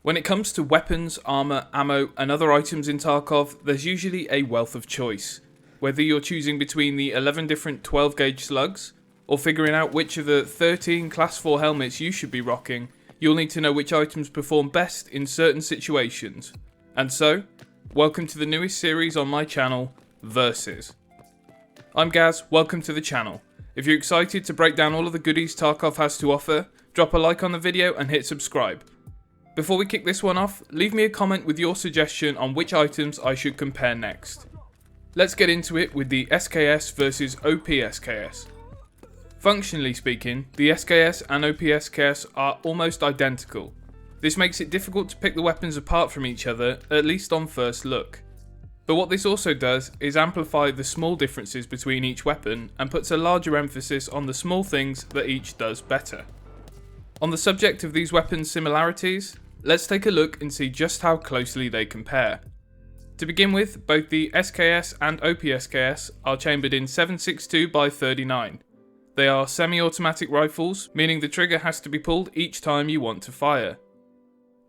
When it comes to weapons, armor, ammo, and other items in Tarkov, there's usually a wealth of choice. Whether you're choosing between the 11 different 12 gauge slugs, or figuring out which of the 13 class 4 helmets you should be rocking, you'll need to know which items perform best in certain situations. And so, welcome to the newest series on my channel, Versus. I'm Gaz, welcome to the channel. If you're excited to break down all of the goodies Tarkov has to offer, drop a like on the video and hit subscribe. Before we kick this one off, leave me a comment with your suggestion on which items I should compare next. Let's get into it with the SKS versus OP SKS. Functionally speaking, the SKS and OP SKS are almost identical. This makes it difficult to pick the weapons apart from each other, at least on first look. But what this also does is amplify the small differences between each weapon and puts a larger emphasis on the small things that each does better. On the subject of these weapons' similarities, let's take a look and see just how closely they compare. To begin with, both the SKS and OP SKS are chambered in 7.62x39. They are semi-automatic rifles, meaning the trigger has to be pulled each time you want to fire.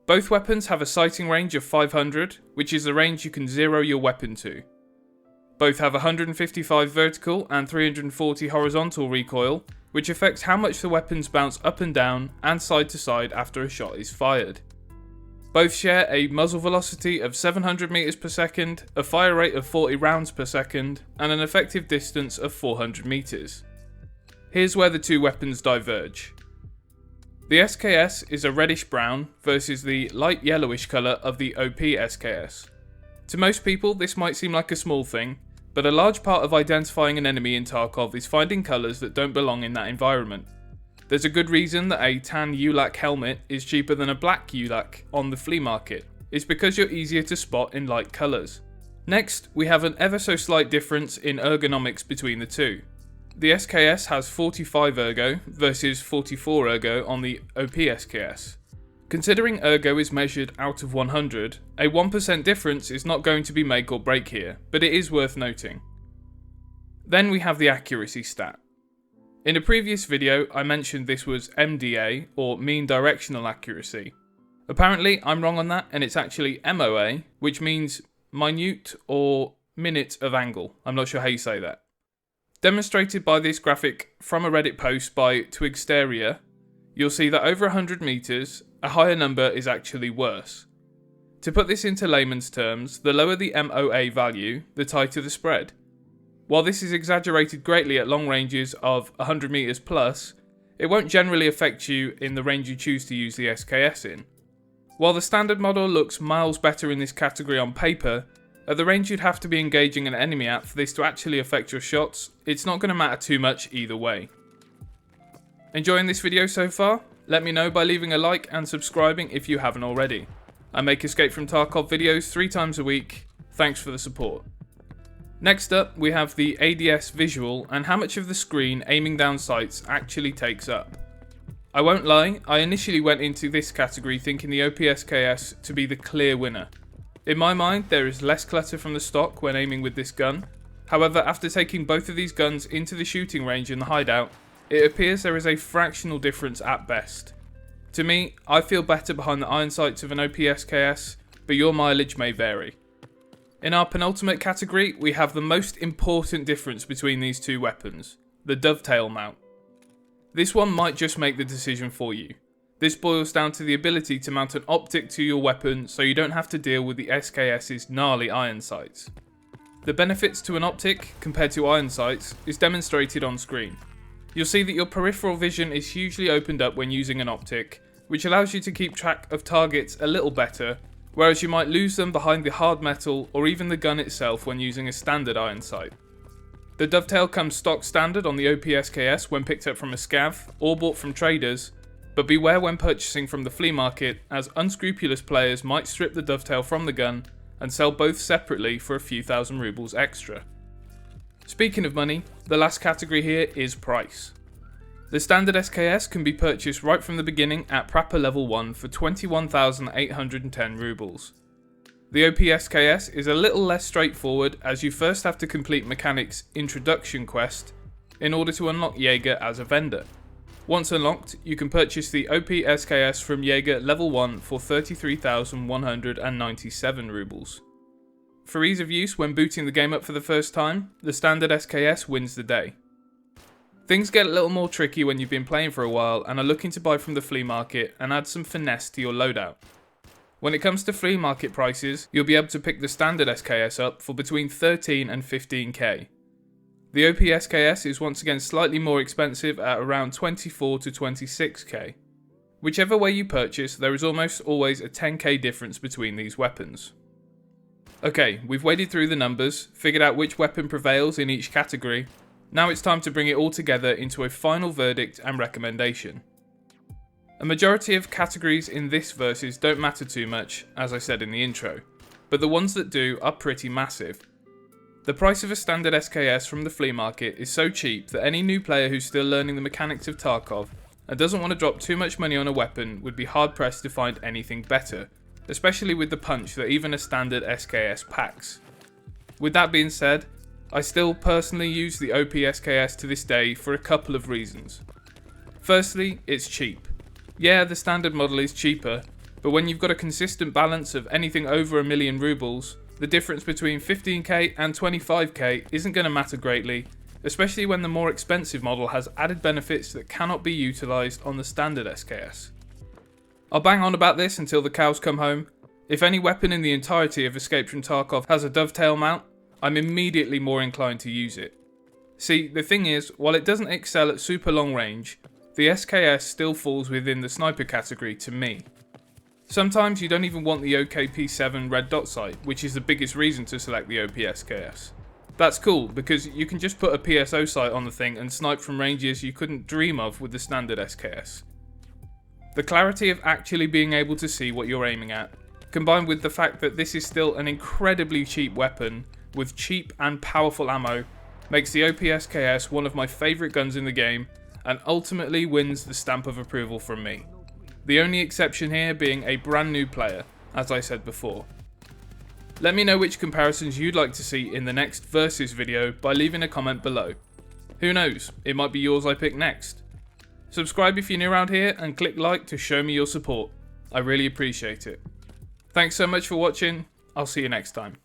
Both weapons have a sighting range of 500, which is the range you can zero your weapon to. Both have 155 vertical and 340 horizontal recoil, which affects how much the weapons bounce up and down and side to side after a shot is fired. Both share a muzzle velocity of 700 meters per second, a fire rate of 40 rounds per second, and an effective distance of 400 meters. Here's where the two weapons diverge. The SKS is a reddish brown versus the light yellowish colour of the OP SKS. To most people this might seem like a small thing, but a large part of identifying an enemy in Tarkov is finding colours that don't belong in that environment. There's a good reason that a tan ULAC helmet is cheaper than a black ULAC on the flea market. It's because you're easier to spot in light colours. Next, we have an ever so slight difference in ergonomics between the two. The SKS has 45 ergo versus 44 ergo on the OP SKS. Considering ergo is measured out of 100, a 1% difference is not going to be make or break here, but it is worth noting. Then we have the accuracy stat. In a previous video I mentioned this was MDA, or mean directional accuracy. Apparently I'm wrong on that and it's actually MOA, which means minute or minute of angle. I'm not sure how you say that. Demonstrated by this graphic from a Reddit post by Twigsteria, you'll see that over 100 meters, a higher number is actually worse. To put this into layman's terms, the lower the MOA value, the tighter the spread. While this is exaggerated greatly at long ranges of 100 meters plus, it won't generally affect you in the range you choose to use the SKS in. While the standard model looks miles better in this category on paper, at the range you'd have to be engaging an enemy at for this to actually affect your shots, it's not going to matter too much either way. Enjoying this video so far? Let me know by leaving a like and subscribing if you haven't already. I make Escape From Tarkov videos 3 times a week. Thanks for the support. Next up, we have the ADS visual and how much of the screen aiming down sights actually takes up. I won't lie, I initially went into this category thinking the OP SKS to be the clear winner. In my mind, there is less clutter from the stock when aiming with this gun. However, after taking both of these guns into the shooting range in the hideout, it appears there is a fractional difference at best. To me, I feel better behind the iron sights of an OP SKS, but your mileage may vary. In our penultimate category, we have the most important difference between these two weapons, the dovetail mount. This one might just make the decision for you. This boils down to the ability to mount an optic to your weapon so you don't have to deal with the SKS's gnarly iron sights. The benefits to an optic compared to iron sights is demonstrated on screen. You'll see that your peripheral vision is hugely opened up when using an optic, which allows you to keep track of targets a little better, whereas you might lose them behind the hard metal or even the gun itself when using a standard iron sight. The dovetail comes stock standard on the OP SKS when picked up from a scav or bought from traders, but beware when purchasing from the flea market, as unscrupulous players might strip the dovetail from the gun and sell both separately for a few thousand rubles extra. Speaking of money, the last category here is price. The standard SKS can be purchased right from the beginning at Prapor level 1 for 21,810 rubles. The OP SKS is a little less straightforward, as you first have to complete Mechanic's introduction quest in order to unlock Jaeger as a vendor. Once unlocked, you can purchase the OP SKS from Jaeger level 1 for 33,197 rubles. For ease of use when booting the game up for the first time, the standard SKS wins the day. Things get a little more tricky when you've been playing for a while and are looking to buy from the flea market and add some finesse to your loadout. When it comes to flea market prices, you'll be able to pick the standard SKS up for between 13 and 15k. The OP SKS is once again slightly more expensive at around 24 to 26k. Whichever way you purchase, there is almost always a 10k difference between these weapons. Okay, we've waded through the numbers, figured out which weapon prevails in each category. Now it's time to bring it all together into a final verdict and recommendation. A majority of categories in this versus don't matter too much, as I said in the intro, but the ones that do are pretty massive. The price of a standard SKS from the flea market is so cheap that any new player who's still learning the mechanics of Tarkov and doesn't want to drop too much money on a weapon would be hard pressed to find anything better, especially with the punch that even a standard SKS packs. With that being said, I still personally use the OP SKS to this day for a couple of reasons. Firstly, it's cheap. Yeah, the standard model is cheaper, but when you've got a consistent balance of anything over 1,000,000 rubles, the difference between 15k and 25k isn't going to matter greatly, especially when the more expensive model has added benefits that cannot be utilised on the standard SKS. I'll bang on about this until the cows come home. If any weapon in the entirety of Escape from Tarkov has a dovetail mount, I'm immediately more inclined to use it. See, the thing is, while it doesn't excel at super long range, the SKS still falls within the sniper category to me. Sometimes you don't even want the OKP7 red dot sight, which is the biggest reason to select the OP SKS. That's cool, because you can just put a PSO sight on the thing and snipe from ranges you couldn't dream of with the standard SKS. The clarity of actually being able to see what you're aiming at, combined with the fact that this is still an incredibly cheap weapon with cheap and powerful ammo, makes the OP SKS one of my favourite guns in the game and ultimately wins the stamp of approval from me. The only exception here being a brand new player, as I said before. Let me know which comparisons you'd like to see in the next Versus video by leaving a comment below. Who knows, it might be yours I pick next. Subscribe if you're new around here and click like to show me your support. I really appreciate it. Thanks so much for watching, I'll see you next time.